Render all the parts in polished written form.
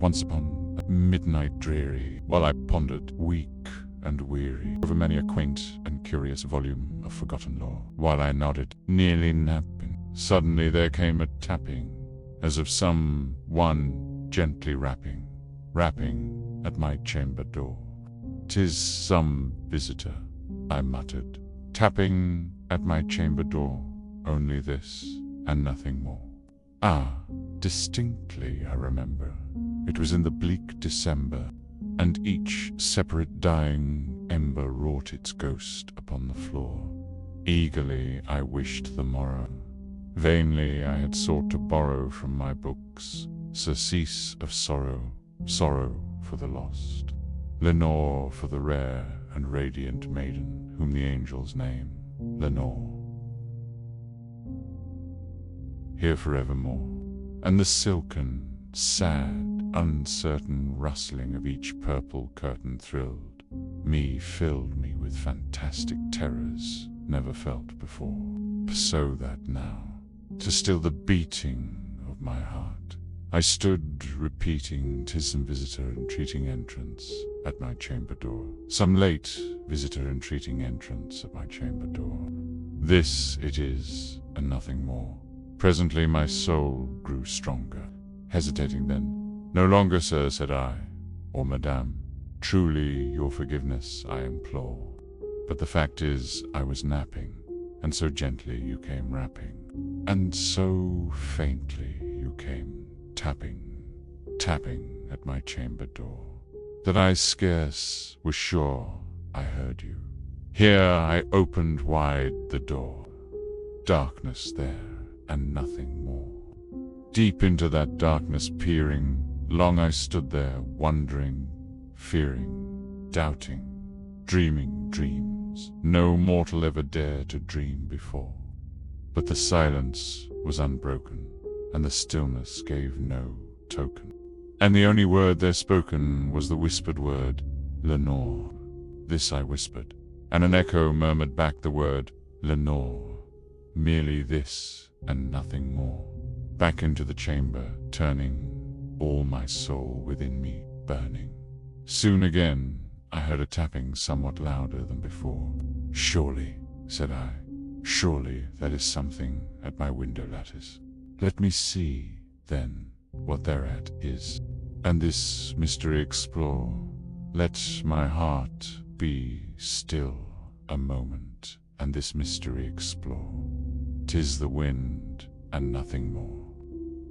once upon a midnight dreary, while I pondered, weak and weary, over many a quaint and curious volume of forgotten lore, while I nodded, nearly napping, suddenly there came a tapping, as of some one gently rapping at my chamber door. "'Tis some visitor," I muttered, "tapping at my chamber door, only this and nothing more." Ah, distinctly I remember. It was in the bleak December, and each separate dying ember wrought its ghost upon the floor. Eagerly I wished the morrow. Vainly I had sought to borrow from my books surcease of sorrow, sorrow for the lost, Lenore for the rare and radiant maiden whom the angels name Lenore, here forevermore. And the silken, sad, uncertain rustling of each purple curtain filled me with fantastic terrors never felt before, so that now, to still the beating of my heart, I stood repeating, "'Tis some visitor entreating entrance at my chamber door, some late visitor entreating entrance at my chamber door. This it is, and nothing more." Presently my soul grew stronger, hesitating then. "No longer, sir," said I, "or madame, truly your forgiveness I implore. But the fact is I was napping, and so gently you came rapping, and so faintly you came tapping at my chamber door, that I scarce was sure I heard you. Here I opened wide the door. Darkness there, and nothing more. Deep into that darkness peering, long I stood there, wondering, fearing, doubting, dreaming dreams no mortal ever dared to dream before. But the silence was unbroken, and the stillness gave no token. And the only word there spoken was the whispered word, Lenore. This I whispered, and an echo murmured back the word, Lenore. Merely this, and nothing more. Back into the chamber, turning, all my soul within me burning. Soon again, I heard a tapping somewhat louder than before. "Surely," said I, "surely that is something at my window lattice. Let me see, then, what thereat is, and this mystery explore. Let my heart be still a moment, and this mystery explore. 'Tis the wind, and nothing more."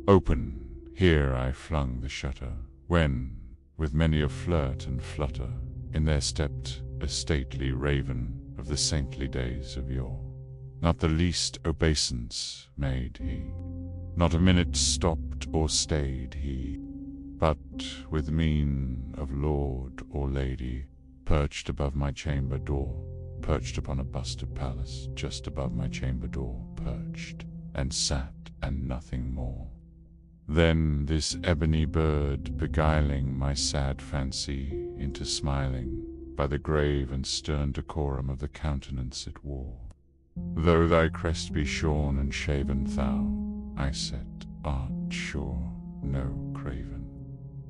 Open, here I flung the shutter, when, with many a flirt and flutter, in there stepped a stately raven of the saintly days of yore. Not the least obeisance made he, not a minute stopped or stayed he, but with mien of lord or lady, perched above my chamber door, perched upon a bust of Pallas, just above my chamber door, perched, and sat, and nothing more. Then this ebony bird, beguiling my sad fancy into smiling, by the grave and stern decorum of the countenance it wore. "Though thy crest be shorn and shaven, thou," I said, "art sure no craven,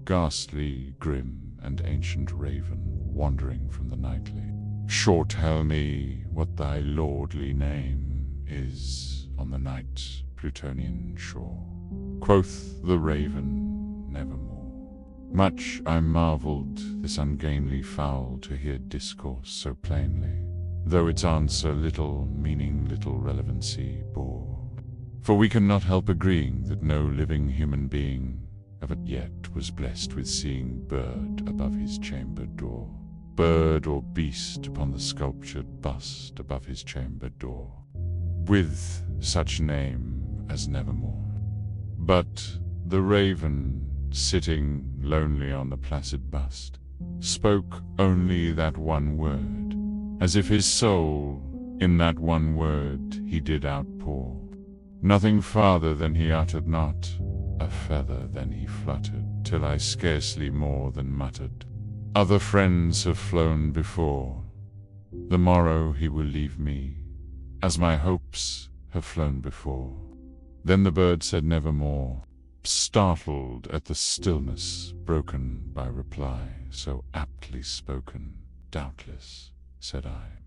ghastly, grim, and ancient raven, wandering from the nightly. Sure tell me what thy lordly name is on the night Plutonian shore." Quoth the raven, "Nevermore." Much I marveled this ungainly fowl to hear discourse so plainly, though its answer little meaning, little relevancy bore. For we cannot help agreeing that no living human being ever yet was blessed with seeing bird above his chamber door, bird or beast upon the sculptured bust above his chamber door, with such name as Nevermore. But the raven, sitting lonely on the placid bust, spoke only that one word, as if his soul in that one word he did outpour. Nothing farther than he uttered not, a feather than he fluttered, till I scarcely more than muttered, "Other friends have flown before. The morrow he will leave me, as my hopes have flown before." Then the bird said nevermore, startled at the stillness broken by reply so aptly spoken. "Doubtless," said I.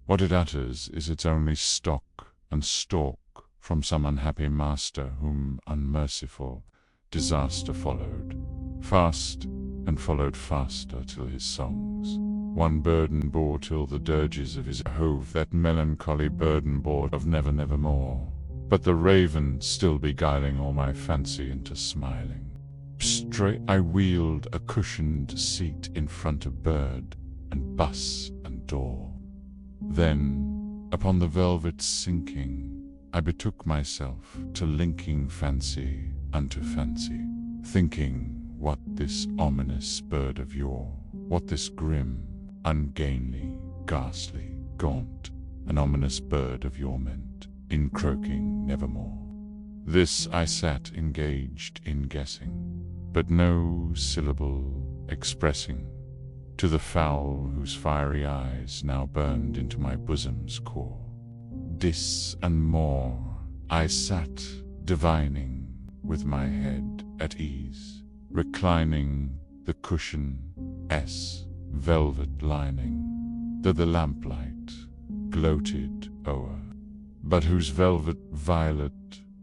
"What it utters is its only stock and stalk from some unhappy master whom unmerciful disaster followed, fast and followed faster till his songs one burden bore till the dirges of his hove that melancholy burden bore of nevermore. But the raven still beguiling all my fancy into smiling. Straight I wheeled a cushioned seat in front of bird and bus and door. Then, upon the velvet sinking, I betook myself to linking fancy unto fancy, thinking what this ominous bird of yore, what this grim, ungainly, ghastly, gaunt, and ominous bird of yore meant in croaking nevermore. This I sat engaged in guessing, but no syllable expressing to the fowl whose fiery eyes now burned into my bosom's core. This and more I sat divining with my head at ease, reclining the cushion's velvet lining, that the lamplight gloated o'er, but whose velvet violet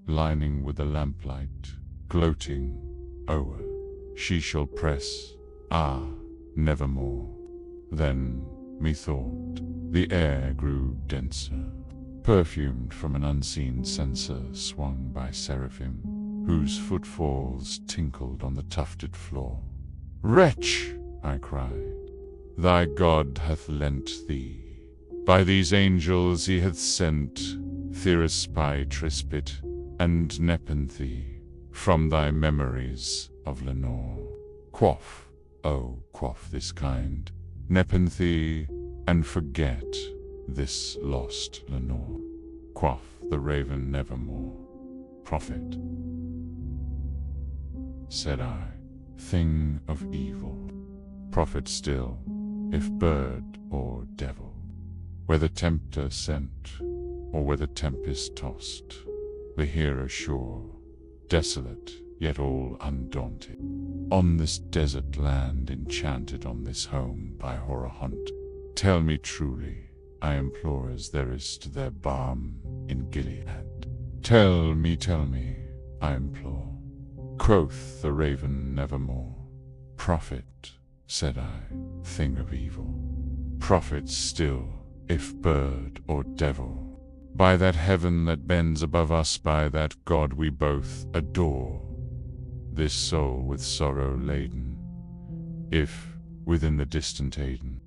lining with the lamplight gloating o'er, she shall press, nevermore. Then, methought, the air grew denser, perfumed from an unseen censer swung by seraphim, whose footfalls tinkled on the tufted floor. "Wretch!" I cried, "thy God hath lent thee. By these angels he hath sent Therispi Trispit and Nepenthe from thy memories of Lenore. Quaff, oh, quaff this kind Nepenthe, and forget this lost Lenore. Quaff the raven nevermore. Prophet," said I, "thing of evil, prophet still, if bird or devil, whether tempter sent, or whether tempest tossed, the hearer sure, desolate, yet all undaunted, on this desert land enchanted, on this home by horror haunt, tell me truly, I implore as there is to their balm in Gilead. Tell me, I implore." Quoth the raven nevermore. "Prophet," said I, "thing of evil, prophet still, if bird or devil, by that heaven that bends above us, by that God we both adore, this soul with sorrow laden, if, within the distant Aden,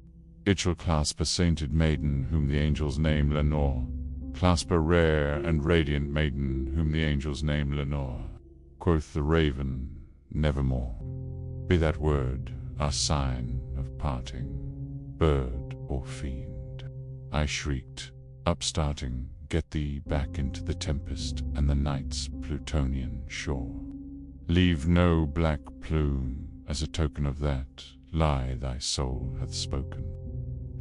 it shall clasp a sainted maiden whom the angels name Lenore, clasp a rare and radiant maiden whom the angels name Lenore." Quoth the raven nevermore. "Be that word our sign of parting, bird or fiend," I shrieked, upstarting, "get thee back into the tempest and the night's Plutonian shore. Leave no black plume as a token of that lie thy soul hath spoken.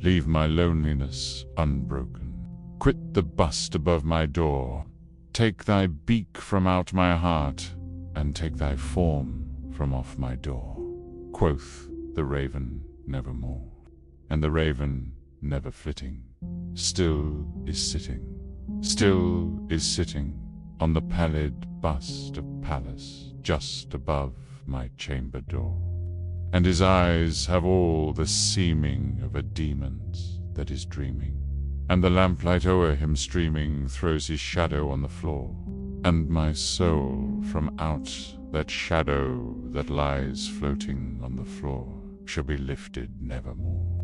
Leave my loneliness unbroken. Quit the bust above my door. Take thy beak from out my heart, and take thy form from off my door." Quoth the raven nevermore. And the raven, never flitting, still is sitting on the pallid bust of Pallas just above my chamber door. And his eyes have all the seeming of a demon's that is dreaming, and the lamplight o'er him streaming throws his shadow on the floor, and my soul from out that shadow that lies floating on the floor shall be lifted nevermore.